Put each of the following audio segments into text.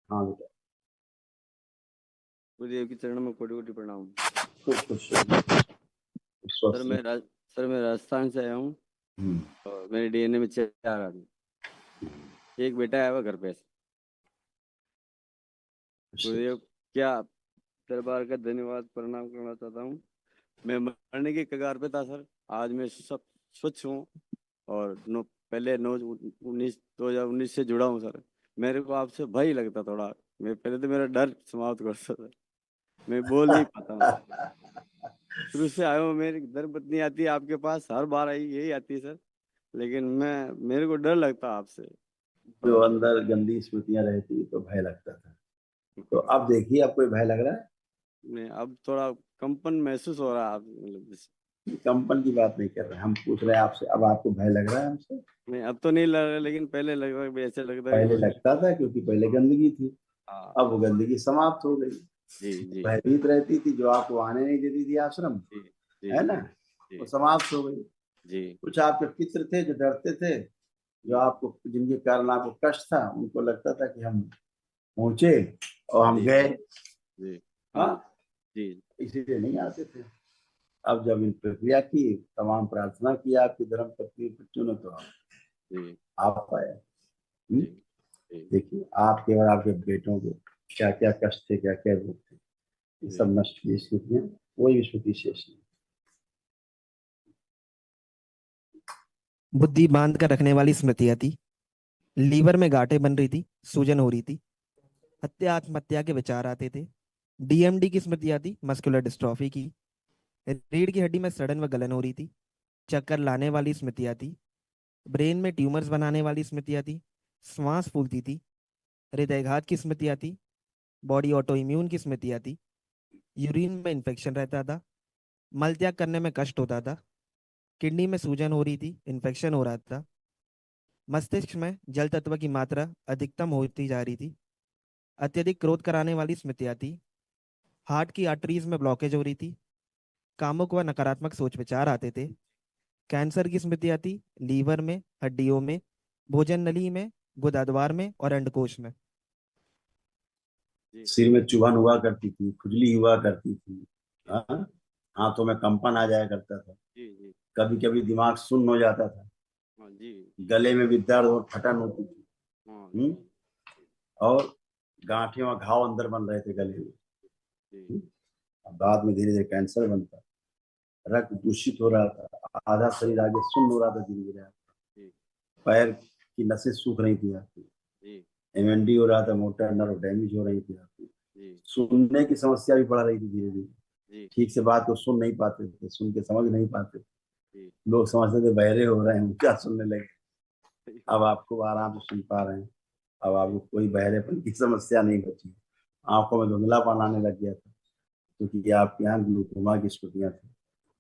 हाँ बेटा। गुरुदेव के चरणों में कोटि कोटि प्रणाम। खुश खुश सर मैं राजस्थान से आया हूँ और मेरे डीएनए में 4 आदमी, एक बेटा आया हुआ घर पे। गुरुदेव क्या दरबार का धन्यवाद प्रणाम करना चाहता हूँ। मैं मरने के कगार पे था सर, आज मैं सब स्वच्छ हूँ और पहले 2019 से जुड़ा हूँ सर। मेरे को आपसे भय लगता थोड़ा, मैं पहले तो मेरा डर समाप्त करता था, मैं बोल नहीं पाता हूँ। शुरू से आया हूँ, मेरी धर्मपत्नी आती है आपके पास, हर बार आई यही आती है सर, लेकिन मेरे को डर लगता आपसे जो थोड़ा। अंदर गंदी स्मृतियां रहती तो भय लगता था, तो अब देखिए अब कोई भय लग रहा है? नहीं, अब थोड़ा कंपन महसूस हो रहा है, आप मतलब कंपन की बात नहीं कर रहे, हम पूछ रहे हैं आपसे, अब आपको भय लग रहा है हमसे? नहीं, अब तो नहीं लग रहा, लेकिन पहले लग रहा है, ऐसे लगता है कि पहले लगता था क्योंकि पहले गंदगी थी, हाँ। अब वो गंदगी समाप्त हो गई। जी जी भयभीत रहती थी जो आपको आने नहीं देती थी आश्रम, जी जी है ना, जी वो समाप्त हो गई। जी कुछ आपके पित्र थे जो डरते थे, जो आपको, जिनके कारण आपको कष्ट था, उनको लगता था कि हम पहुंचे और हम जी गए। जी हाँ, हाँ जी इसीलिए नहीं आते थे। अब जब इन प्रक्रिया की, तमाम प्रार्थना की आपकी धर्म पत्नी बच्चों ने, तो जी आप पाए। जी जी देखिए आपके और आपके बेटों को क्या क्या कष्ट थे, क्या क्या दुख थे, ये जी सब नष्ट की स्मृतियां, कोई भी स्मृति शेष नहीं। बुद्धि बांध कर रखने वाली स्मृतियां थी। लीवर में गांठें बन रही थी, सूजन हो रही थी, हत्या आत्महत्या के विचार आते थे। डीएमडी की स्मृतियां थी, मस्कुलर डिस्ट्रॉफी की। रीढ़ की हड्डी में सड़न व गलन हो रही थी। चक्कर लाने वाली स्मृतियां थी। ब्रेन में ट्यूमर्स बनाने वाली स्मृतियां थी। श्वास फूलती थी। हृदयघात की स्मृतियां थी। बॉडी ऑटो इम्यून की स्मृतियां थी। यूरिन में इन्फेक्शन रहता था। मल त्याग करने में कष्ट होता था। किडनी में सूजन हो रही थी, इन्फेक्शन हो रहा था। मस्तिष्क में जल तत्व की मात्रा अधिकतम होती जा रही थी। अत्यधिक क्रोध कराने वाली स्मृतियां थी। हार्ट की आर्टरीज में ब्लॉकेज हो रही थी। कामुक व नकारात्मक सोच विचार आते थे। कैंसर की स्मृतियां थी, लीवर में, हड्डियों में, भोजन नली में, गुदाद्वार में और अंडकोश में। जी सिर में चुभन हुआ करती थी, खुजली हुआ करती थी, हाँ, हाथों में कंपन आ जाया करता था, जी जी कभी कभी दिमाग सुन्न हो जाता था, हाँ जी गले में भी दर्द और फटन होती थी। हाँ हम्म, और गांठें और घाव अंदर बन रहे थे गले में। जी हम्म, अब बाद में धीरे धीरे कैंसर बनता, रक्त दूषित हो रहा था, आधा शरीर आगे सुन्न हो रहा था धीरे धीरे, जी पैर की नसें सूख रही थी आपकी, जी एमएनडी हो रहा था, मोटर नर्व डैमेज हो रही थी आपकी, जी सुनने की समस्या भी बढ़ रही थी धीरे धीरे, जी ठीक से बात को सुन नहीं पाते थे, सुन के समझ नहीं पाते थे, जी लोग समझते थे बहरे हो रहे हैं, क्या सुनने लगे। सही अब बात। आपको आराम से सुन पा रहे हैं, अब आपको कोई बहरेपन की समस्या नहीं बची, आंखों में धुंधलापन आने लग गया था, क्योंकि आपके यहाँ ग्लूकोमा की स्मृतियां थी,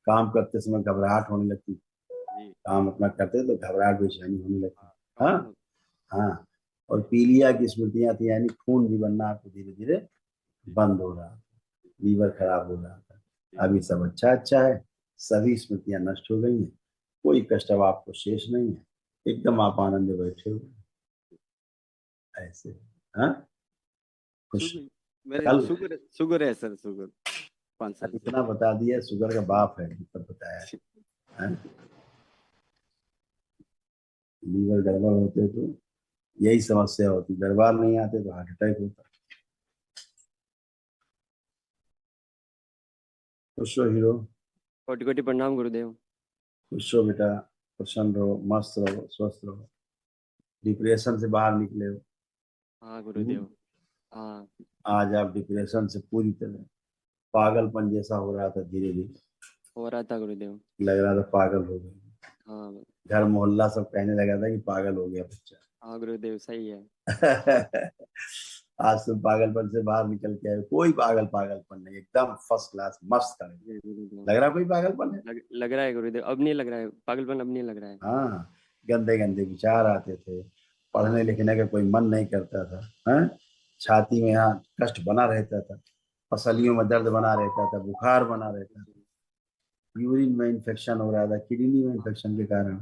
काम करते समय घबराहट होने लगती, जी काम अपना करते तो घबराहट बेचैनी होने लगती। हाँ हाँ, कंपन होता हाँ, और पीलिया की स्मृतियां थी, यानी खून भी बनना आपको धीरे धीरे जी बंद हो रहा था, लीवर खराब हो रहा था। जी अभी सब अच्छा अच्छा है, सभी स्मृतियां नष्ट हो गई हैं, कोई कष्ट अब आपको शेष नहीं है, एकदम आप आनंद में बैठे हुए ऐसे। हाँ, खुश। शुगर, मेरे कल शुगर है सर, शुगर 5 साल से। इतना बता दिया, शुगर का बाप है तब बताया है? लीवर गड़बड़ होते तो यही समस्या होती, दरबार नहीं आते तो हार्ट अटैक होता। खुश हो हीरो, कोटि कोटि प्रणाम गुरुदेव। खुश हो बेटा, प्रसन्न रहो, मस्त रहो, स्वस्थ रहो, डिप्रेशन से बाहर निकले हो। हाँ हम्म? गुरुदेव। हाँ आज आप डिप्रेशन से पूरी तरह, पागलपन जैसा हो रहा था, धीरे धीरे हो रहा था गुरुदेव। लग रहा था पागल हो गए, हाँ घर मोहल्ला सब कहने लगा था कि पागल हो गया बच्चा। हाँ गुरुदेव सही है। आज तुम पागलपन से बाहर निकल के आए, कोई पागलपन नहीं, एकदम फर्स्ट क्लास मस्त कर जी गुरुदेव। लग रहा, कोई पागलपन है? लग रहा है गुरुदेव, अब नहीं लग रहा है पागलपन, अब नहीं लग रहा है। हाँ, गंदे गंदे विचार आते थे, पढ़ने हाँ लिखने का कोई मन नहीं करता था, हाँ, छाती में यहाँ कष्ट बना रहता था, पसलियों में दर्द बना रहता था, बुखार बना रहता था, यूरिन में इन्फेक्शन हो रहा था, किडनी में इन्फेक्शन के कारण,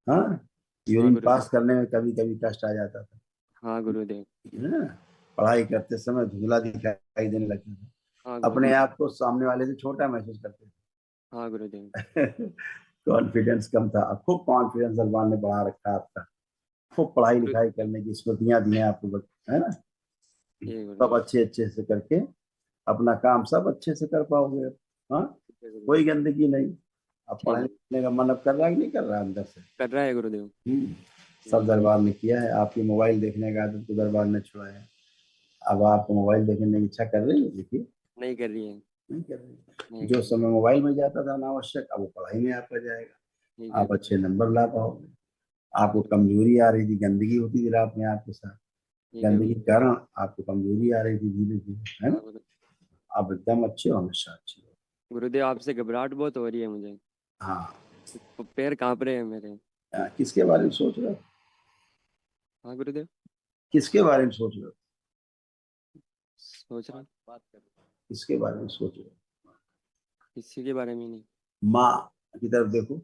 हाँ, हाँ यूरिन गुरुदेव। पास करने में कभी कभी कष्ट आ जाता था, हाँ गुरुदेव। है ना? पढ़ाई करते समय धुंधला दिखाई देने लगता था, हाँ अपने गुरुदेव। आप को सामने वाले से छोटा महसूस करते हाँ गुरुदेव। थे। कॉन्फिडेंस कम था, अब खूब कॉन्फिडेंस भगवान ने बढ़ा रखा है आपका, खूब पढ़ाई गुरु- लिखाई करने की स्मृतियां दी हैं आपको, है ना? ये सब गुरुदेव। अच्छे अच्छे से करके अपना काम सब अच्छे से कर पाओगे। हाँ, ठीक है कोई गुरुदेव। गंदगी नहीं। अब ठीक पढ़ने है। लिखने का मन अब कर रहा है कि नहीं कर रहा है अंदर से? कर रहा है गुरुदेव। हम्म, सब हम्म, दरबार ने किया है, आपकी मोबाइल देखने का आदत को दरबार ने छुड़ाया है। अब आपको मोबाइल देखने की इच्छा कर रही है? देखिए, नहीं कर रही है। नहीं कर रही। नहीं जो कर रही। समय मोबाइल में जाता था अनावश्यक, अब वो पढ़ाई में आपका जाएगा, ठीक है आप गुरु। अच्छे नंबर ला पाओगे। आपको ठीक कमजोरी आ रही थी, गंदगी होती थी रात में आपके साथ, ठीक है गंदगी गुरु। के कारण आपको कमजोरी आ रही थी धीरे धीरे, है ना? हाँ गुरु। आप एकदम अच्छे हो, हमेशा अच्छे हो। गुरुदेव आपसे घबराहट बहुत हो रही है मुझे। हाँ। पैर कांप रहे हैं मेरे। किसके बारे में सोच रहे हो? हाँ गुरुदेव। किसके बारे में सोच रहे हो? सोच रहा हूँ। बात कर। किसके बारे में सोच रहे हो? किसी के बारे में नहीं। माँ की तरफ देखो,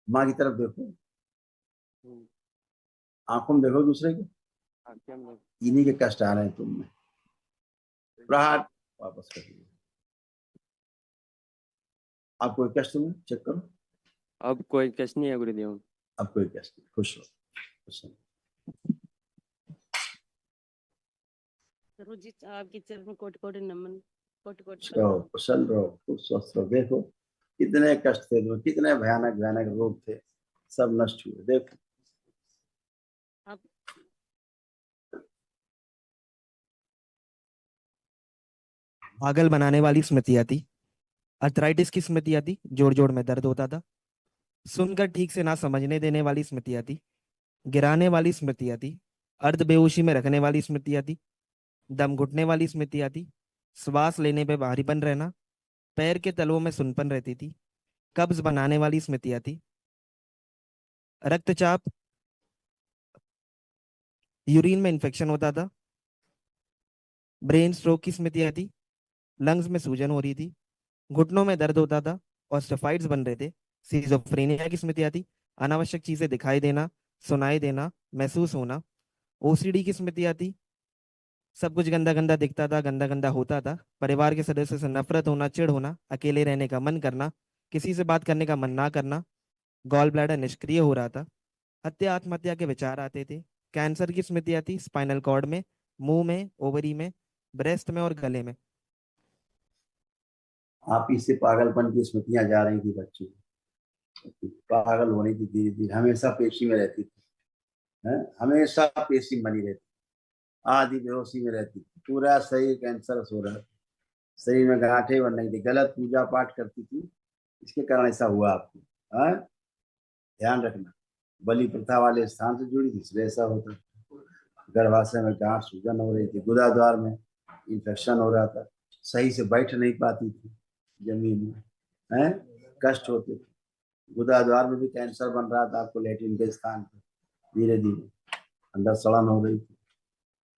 माँ की तरफ देखो, हम्म, आंखों में देखो दूसरे के। हाँ, क्या मतलब? इन्हीं के कष्ट आ रहे हैं तुम में। प्रहार वापस कर दिए। आप कोई कष्ट में चेक करो, अब कोई कष्ट नहीं है गुरुदेव। अब कोई कष्ट नहीं, खुश रहो, खुश रहो। गुरु जी आपकी चरण में कोटि कोटि नमन, कोटि कोटि रहो, प्रणाम। कुशल रहो, खूब स्वस्थ रहो। देखो कितने कष्ट थे तुम्हें, कितने भयानक भयानक रोग थे, सब नष्ट हुए। देखो आप पागल बनाने वाली स्मृतियां थी। अर्थराइटिस की स्मृतियां थी, जोड़ जोड़ में दर्द होता था। सुनकर ठीक से ना समझने देने वाली स्मृतियां थी। गिराने वाली स्मृतियां थी। अर्ध बेहोशी में रखने वाली स्मृतियां थी। दम घुटने वाली स्मृतियां थी। श्वास लेने पे भारीपन रहना। पैर के तलवों में सुनपन रहती थी। कब्ज बनाने वाली स्मृतियां थी। रक्तचाप, यूरिन में इन्फेक्शन होता था। ब्रेन स्ट्रोक की स्मृतियां थी। लंग्स में सूजन हो रही थी। घुटनों में दर्द होता था और स्टेफाइड्स बन रहे थे। सिजोफ्रेनिया की स्मृतियां थी। अनावश्यक चीजें दिखाई देना, सुनाई देना, महसूस होना। ओसीडी की स्मृतियां थी। सब कुछ गंदा गंदा दिखता था, गंदा गंदा होता था। परिवार के सदस्यों से नफरत होना, चिढ़ होना, अकेले रहने का मन करना, किसी से बात करने का मन ना करना। गॉल ब्लैडर निष्क्रिय हो रहा था। हत्या आत्महत्या के विचार आते थे। कैंसर की स्मृतियां थी, स्पाइनल कॉर्ड में, मुंह में, ओवरी में, ब्रेस्ट में और गले में। आप इससे पागलपन की स्मृतियां जा रही थी बच्चे की, पागल होने की धीरे धीरे, हमेशा पेशी में रहती थी, है? हमेशा पेशी बनी रहती, आधी बेहोशी में रहती थी, पूरा शरीर कैंसर हो रहा था, शरीर में गांठें बन रही थी, गलत पूजा पाठ करती थी, इसके कारण ऐसा हुआ आपको। हाँ, ध्यान रखना, बलि प्रथा वाले स्थान से जुड़ी थी इसलिए ऐसा होता था। गर्भाशय में गांठ सूजन हो रही थी, गुदाद्वार में इंफेक्शन हो रहा था, सही से बैठ नहीं पाती थी जमीन में, है? कष्ट होते थे, गुदाद्वार में भी कैंसर बन रहा था आपको, लेटिन के स्थान पर, धीरे धीरे अंदर सड़न हो रही थी,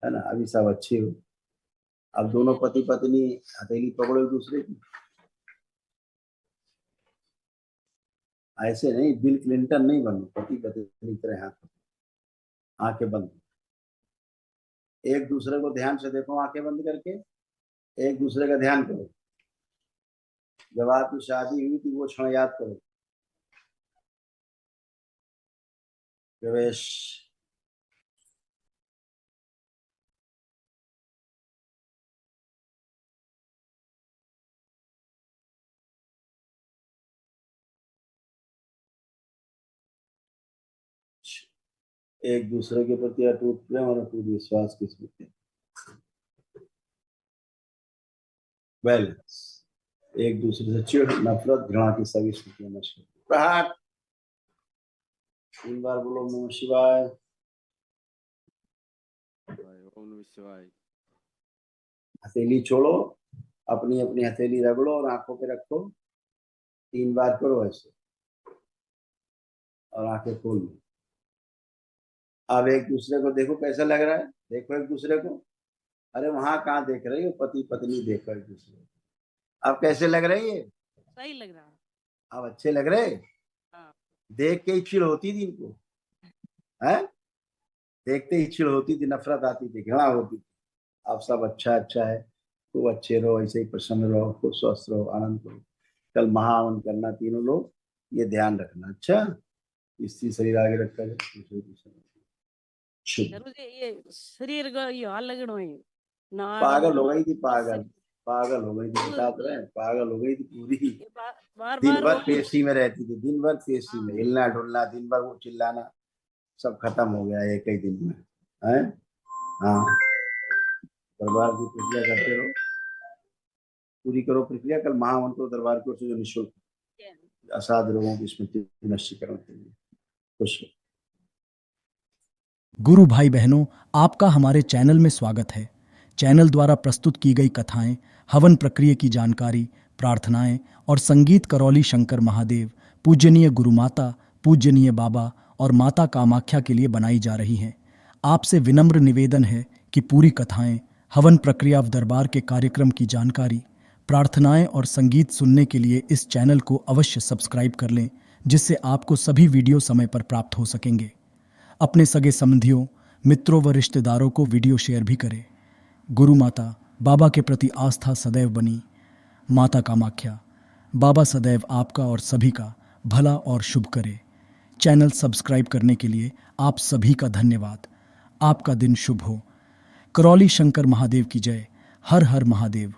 है ना? अभी सब अच्छे हो। अब दोनों पति पत्नी हथेली पकड़ो एक दूसरे की, ऐसे नहीं, बिल क्लिंटन नहीं बनो, पति पत्नी की तरह हाथ पकड़ो, आंखें बंद, एक दूसरे को ध्यान से देखो, आंखें बंद करके एक दूसरे का ध्यान करो। जब आपकी शादी हुई थी वो क्षण याद करो। प्रवेश। एक दूसरे के प्रति अटूट प्रेम और अटूट विश्वास की स्मृति, बैलेंस, एक दूसरे से चिढ़, नफरत, घृणा की सभी स्थितियां नष्ट। प्रहार 3 बार बोलो नमः शिवाय। ओम नमः शिवाय। हथेली छोड़ो, अपनी अपनी हथेली रगड़ो और आंखों पे रखो, 3 बार करो ऐसे और आंखें खोल लो। अब एक दूसरे को देखो कैसा लग रहा है, देखो एक दूसरे को। अरे वहां कहाँ देख रही हो, पति पत्नी देखो एक दूसरे को। अब कैसे लग रही है? सही लग रहा है। अब अच्छे लग रहे? हाँ। देख के ही चिढ़ होती थी इनको, है? देखते ही चिढ़ होती थी, नफरत आती थी, घृणा होती थी। आप सब अच्छा अच्छा है, खूब अच्छे रहो, ऐसे ही प्रसन्न रहो, खूब स्वस्थ रहो, आनंद करो। कल महावन करना तीनों लोग, ये ध्यान रखना। अच्छा, स्त्री शरीर आगे रखा जाए। शुभ। गुरु जी ये शरीर का ये हाल लगनो है नाड़ पागल हो और गई थी, पागल शरीर- पागल हो गई थी, बता तो रहे हैं, पागल हो गई थी पूरी। ये बार दिन बार भर वो पेशी में रहती थी, दिन भर पेशी में हाँ हिलना डुलना, दिन भर वो चिल्लाना, सब खत्म हो गया एक ही दिन में। है हाँ, दरबार की प्रक्रिया करते रहो, पूरी करो प्रक्रिया। कल महावन को दरबार की ओर से जो निःशुल्क असाध रोगों की स्मृति नष्टीकरण के लिए खुश हो। गुरु भाई बहनों, आपका हमारे चैनल में स्वागत है। चैनल द्वारा प्रस्तुत की गई कथाएं, हवन प्रक्रिया की जानकारी, प्रार्थनाएं और संगीत करौली शंकर महादेव, पूजनीय गुरु माता, पूजनीय बाबा और माता कामाख्या के लिए बनाई जा रही हैं। आपसे विनम्र निवेदन है कि पूरी कथाएं, हवन प्रक्रिया व दरबार के कार्यक्रम की जानकारी, प्रार्थनाएं और संगीत सुनने के लिए इस चैनल को अवश्य सब्सक्राइब कर लें, जिससे आपको सभी वीडियो समय पर प्राप्त हो सकेंगे। अपने सगे संबंधियों, मित्रों व रिश्तेदारों को वीडियो शेयर भी करें। गुरु माता, बाबा के प्रति आस्था सदैव बनी। माता कामाख्या, बाबा सदैव आपका और सभी का भला और शुभ करे। चैनल सब्सक्राइब करने के लिए आप सभी का धन्यवाद। आपका दिन शुभ हो। करौली शंकर महादेव की जय। हर हर महादेव।